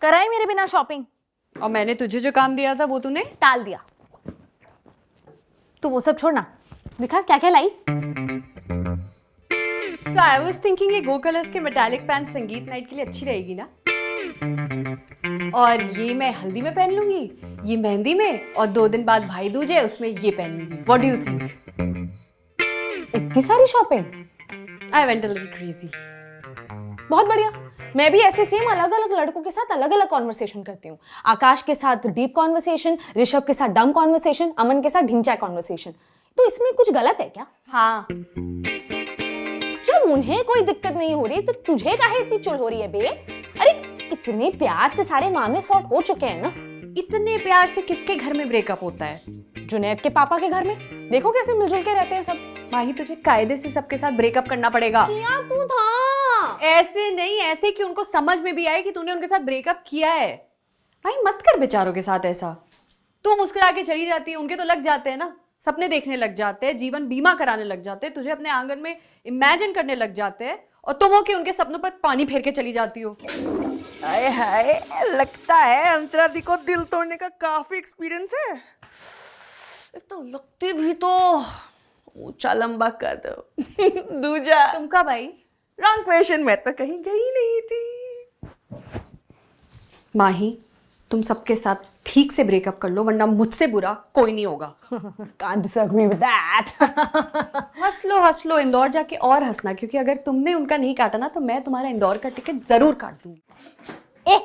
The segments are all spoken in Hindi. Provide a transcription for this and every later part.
कराई मेरे बिना शॉपिंग। और मैंने तुझे जो काम दिया था वो तूने टाल दिया। तू वो सब छोड़ना, दिखा क्या क्या लाई। सो आई वाज थिंकिंग ये गो कलर्स के मेटालिक पैंट संगीत नाइट के लिए अच्छी रहेगी ना। और ये मैं हल्दी में पहन लूंगी, ये मेहंदी में, और 2 दिन बाद भाई दूज है उसमें ये पहन लूंगी। What do you think? इतनी सारी shopping, I went a little crazy. बहुत बढ़िया। मैं भी ऐसे सेम अलग अलग लड़कों के साथ अलग अलग कॉन्वर्सेशन करती हूँ। आकाश के साथ डीप कॉन्वर्सेशन, ऋषभ के साथ डम कॉन्वर्सेशन, अमन के साथ ढिंचा कॉन्वर्सेशन। तो इसमें कुछ गलत है क्या? हाँ, जब उन्हें कोई दिक्कत नहीं हो रही तो तुझे काहे इतनी चुल हो रही है बे? अरे इतने प्यार से सारे मामले सॉर्ट हो चुके हैं ना। इतने प्यार से किसके घर में ब्रेकअप होता है? जुनैद के पापा के घर में देखो कैसे मिलजुल के रहते हैं सब। माही तुझे कायदे से सबके साथ ब्रेकअप करना पड़ेगा। किया तू था। ऐसे नहीं, ऐसे कि उनको समझ में भी आए कि तूने उनके साथ ब्रेकअप किया है। भाई मत कर बेचारों के साथ ऐसा। तू मुस्कुरा के चली जाती है, उनके तो लग जाते हैं ना, सपने देखने लग जाते हैं, जीवन बीमा कराने लग जाते हैं, तुझे अपने आंगन में इमेजिन करने लग जाते हैं, और तुम हो कि उनके सपनों पर पानी फेर के चली जाती हो। हाय हाय, लगता है अंतरा दी को दिल तोड़ने का काफी एक्सपीरियंस है। एक तो लगती भी तो ऊंचा लंबा कर दो दूजा। तुमका भाई रॉन्ग क्वेश्चन, मैं तो कहीं गई नहीं थी। माही तुम सबके साथ ठीक से ब्रेकअप कर लो, वरना मुझसे बुरा कोई नहीं होगा। Can't disagree with that. हंस लो इंदौर जाके और हंसना, क्योंकि अगर तुमने उनका नहीं काटा ना तो मैं तुम्हारा इंदौर का टिकट जरूर काट दूंगी। ए,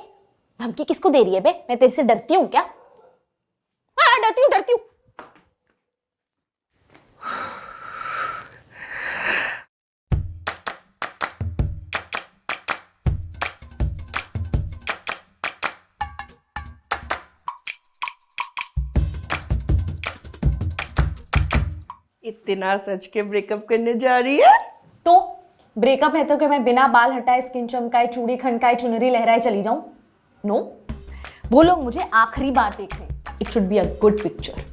धमकी किसको दे रही है बे? मैं तेरे से डरती हूँ क्या? हाँ डरती हूँ। इतना सच के ब्रेकअप करने जा रही है? तो ब्रेकअप है तो कि मैं बिना बाल हटाए, स्किन चमकाए, चूड़ी खनकाए, चुनरी लहराए चली जाऊं? नो, वो लोग मुझे आखिरी बार देख रहे हैं। It should be a good picture.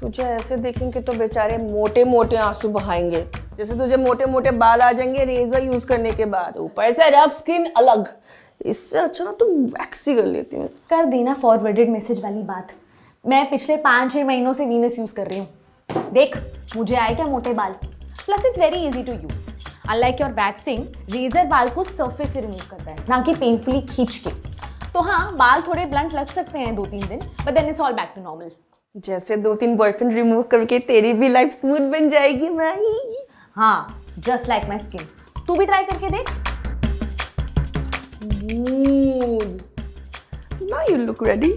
तुझे ऐसे देखेंगे तो बेचारे मोटे मोटे आंसू बहाएंगे, जैसे तुझे मोटे मोटे बाल आ जाएंगे रेजर यूज करने के बाद, ऊपर से रफ स्किन अलग। इससे अच्छा ना तुम वैक्स ही कर लेती हूँ। कर दी ना फॉरवर्डेड मैसेज वाली बात। मैं पिछले 5-6 महीनों से वीनस यूज कर रही हूँ। देख मुझे आए क्या मोटे बाल। Plus it's very easy to use. Unlike your waxing, razor बाल को सरफेस से रिमूव करता है, ना कि पेनफुली खींच के। तो हाँ, बाल थोड़े ब्लंट लग सकते हैं 2-3 दिन, but then it's all back to normal. जैसे 2-3 बॉयफ्रेंड रिमूव करके तेरी भी लाइफ स्मूथ बन जाएगी माही। हाँ, जस्ट लाइक माई स्किन। तू भी ट्राई करके देख। Now you look ready.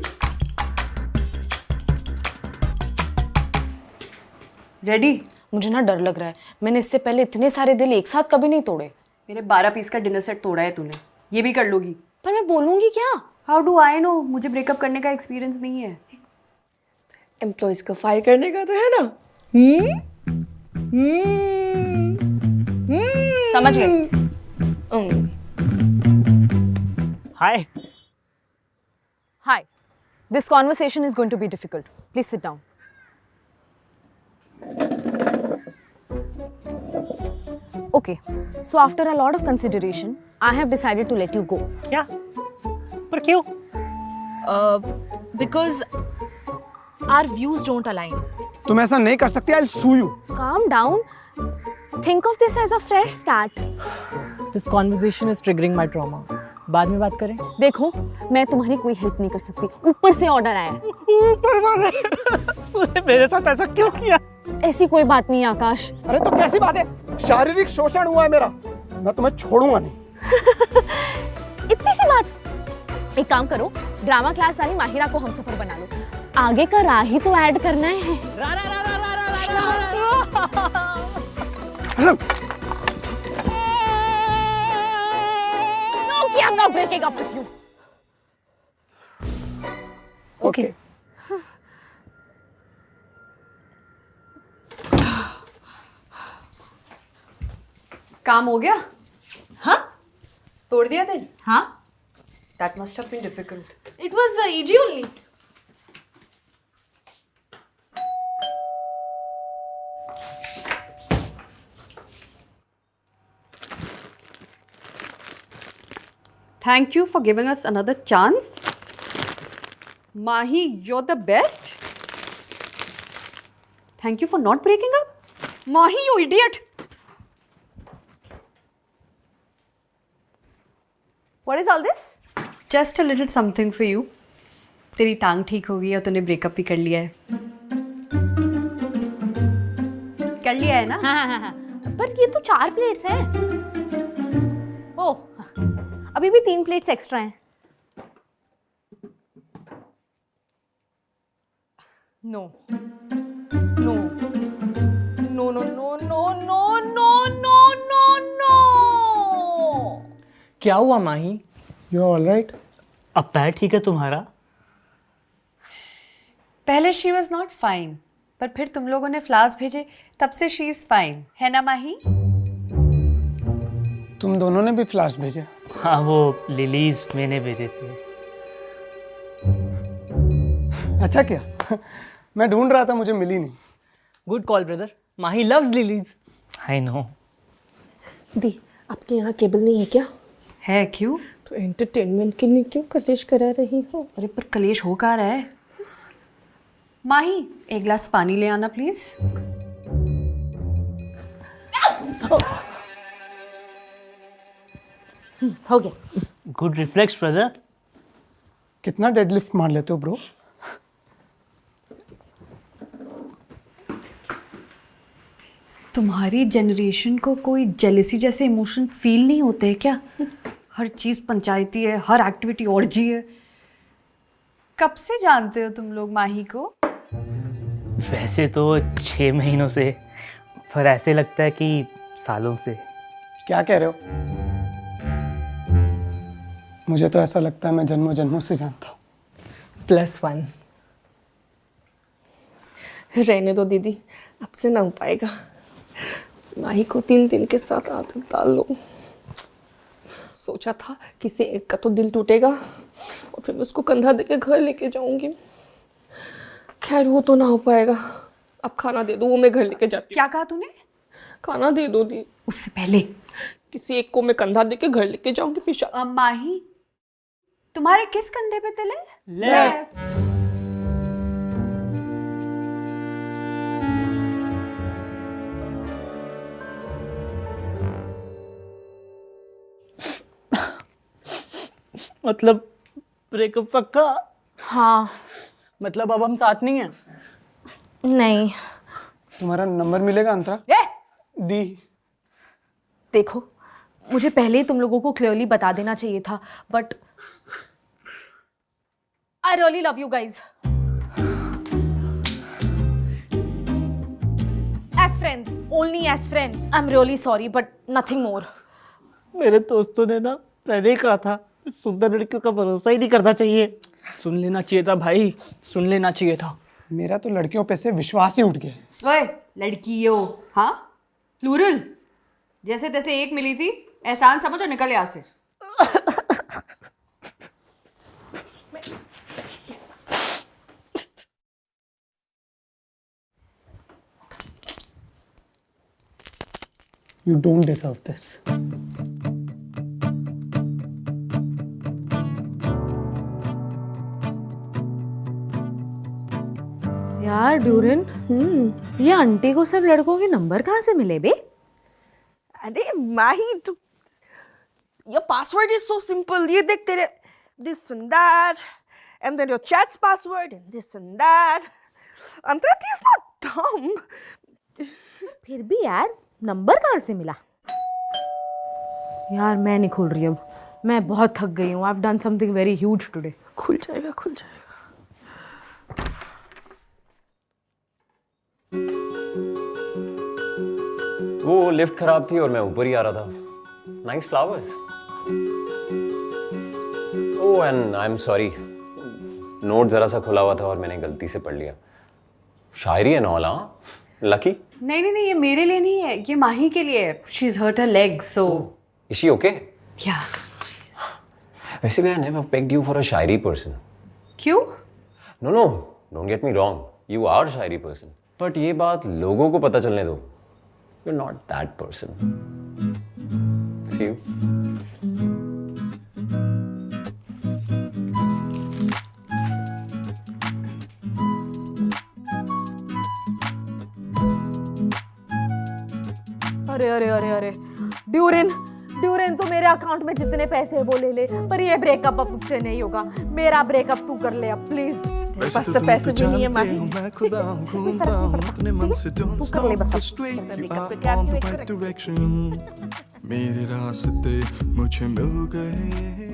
Ready? मुझे ना डर लग रहा है। मैंने इससे पहले इतने सारे दिल एक साथ कभी नहीं तोड़े। मेरे 12 पीस का डिनर सेट तोड़ा है तूने, ये भी कर लोगी? पर मैं बोलूंगी क्या? How do I know? मुझे ब्रेकअप करने का एक्सपीरियंस नहीं है। एम्प्लॉयज को फायर करने का तो है ना? समझ गए। हाय। Hi. This conversation is going to be difficult. Please sit down. Okay. So after a lot of consideration, I have decided to let you go. क्या? पर क्यों? Because our views don't align. तुम ऐसा नहीं कर सकती। I'll sue you. Calm down. Think of this as a fresh start. This conversation is triggering my trauma. बाद में बात करें? देखो, मैं तुम्हारी कोई हेल्प नहीं कर सकती। ऊपर से ऑर्डर आया है। ऊपर वाले तूने मेरे साथ ऐसा क्यों किया? ऐसी कोई बात नहीं आकाश। अरे तो कैसी बात है? शारीरिक शोषण हुआ है मेरा, मैं तुम्हें छोड़ूंगा नहीं। इतनी सी बात। एक काम करो, ड्रामा क्लास वाली माहिरा को हमसफर बना लो। आगे का राह ही तो ऐड करना है। No, I'm not breaking up with you. Okay. काम हो गया? हाँ? तोड़ दिया दिल? हाँ? That must have been difficult. It was easy only. Thank you for giving us another chance. Mahi, you're the best. Thank you for not breaking up. Mahi, you idiot. What is all this? Just a little something for you. तेरी टांग ठीक हो गई है और तूने ब्रेकअप भी कर लिया है. कर लिया है ना? हाँ. पर ये तो 4 प्लेट्स हैं. ओह, अभी भी 3 प्लेट्स एक्स्ट्रा हैं. No no no no no no no no no no no. क्या हुआ Mahi? You are all right? अब पैर ठीक है तुम्हारा? पहले शी वॉज नॉट फाइन, पर फिर तुम लोगों ने फ्लावर्स भेजे, तब से शी इज फाइन, है ना माही? तुम दोनों ने भी फ्लैश भेजे? हाँ, वो लिलीज मैंने भेजे थे. अच्छा क्या? मैं ढूंढ रहा था, मुझे मिली नहीं. Good call brother. Mahi loves lilies. I know. दी, आपके यहाँ केबल नहीं है क्या? है क्यों? तो एंटरटेनमेंट के लिए क्यों कलेश करा रही हो? अरे पर कलेश हो कहाँ रहा है? माही, एक गिलास पानी ले आना प्लीज. हो गया. Good reflex brother. कितना डेडलिफ्ट मार लेते हो ब्रो? तुम्हारी जनरेशन को कोई जेलिसी जैसे इमोशन फील नहीं होते हैं क्या? हर चीज पंचायती है, हर एक्टिविटी ऑर्जी है. कब से जानते हो तुम लोग माही को? वैसे तो 6 महीनों से, पर ऐसे लगता है कि सालों से. क्या कह रहे हो? मुझे तो ऐसा लगता है मैं जन्मों जन्मों से जानता हूँ. +1. रहने दो दीदी, अब से ना हो पाएगा. माही को 3 के साथ आदत डाल लो. सोचा था किसी एक का तो दिल टूटेगा और फिर मैं उसको कंधा देके घर लेके जाऊंगी. खैर वो तो ना हो पाएगा. अब खाना दे दो, वो मैं घर लेके जाती हूँ. क्या कहा तूने? खाना दे दो दी. उससे पहले किसी एक को मैं कंधा देके घर लेके जाऊंगी फिर माही, तुम्हारे किस कंधे पे तिल है? लेफ्ट. मतलब ब्रेकअप पक्का? हाँ. मतलब अब हम साथ नहीं हैं? नहीं. तुम्हारा नंबर मिलेगा अंतरा? दी, देखो, मुझे पहले ही तुम लोगों को क्लियरली बता देना चाहिए था, but I really love you guys. As friends, only as friends. I am really sorry but nothing more. मेरे दोस्तों ने ना पहले ही कहा था, सुंदर लड़कियों का भरोसा ही नहीं करना चाहिए. सुन लेना चाहिए था भाई, सुन लेना चाहिए था. मेरा तो लड़कियों पे से विश्वास ही उठ गया. ओए लड़की हो, हाँ? प्लूरल. जैसे तैसे एक मिली थी, एहसान समझ और निकल यहाँ से. You don't deserve this. यार ड्यूरिन, ये आंटी को सब लड़कों के नंबर कहाँ से मिले बे? अरे माही, तू your password is so simple. ये देख तेरे this and that and then your chat's password and this and that. Antara is not dumb. फिर भी यार नंबर कहाँ से मिला? यार मैं नहीं खोल रही अब, मैं बहुत थक गई हूँ. I've done something very huge today. खुल जाएगा, खुल जाएगा. वो लिफ्ट खराब थी और मैं ऊपर ही आ रहा था. Nice flowers. Oh and I am sorry, note जरा सा खुला हुआ था और मैंने गलती से पढ़ लिया. शायरी है नॉल. हाँ लकी. नहीं नहीं नहीं, ये मेरे लिए नहीं है, ये माही के लिए है. She is hurt her leg, so is she okay? क्या? वैसे भी I never pegged you for a shayari person. क्यों? No no, don't get me wrong, you are shayari person. But ये बात लोगों को पता चलने दो. You're not that person. See you. अरे अरे अरे अरे ड्यूरिन ड्यूरिन तो मेरे अकाउंट में जितने पैसे है वो ले ले, पर ये ब्रेकअप अब तुझसे नहीं होगा। मेरा ब्रेकअप तू कर ले अब प्लीज। मेरे पास तो पैसे भी नहीं है माही। मैं खुदा हूँ घूमता हूँ अपने मन से don't तू कर ले stop बस the अब। street मैं you ब्रेकअप पे are क्या on the देख right रही? direction मेरे रास्ते मुझे मिल गए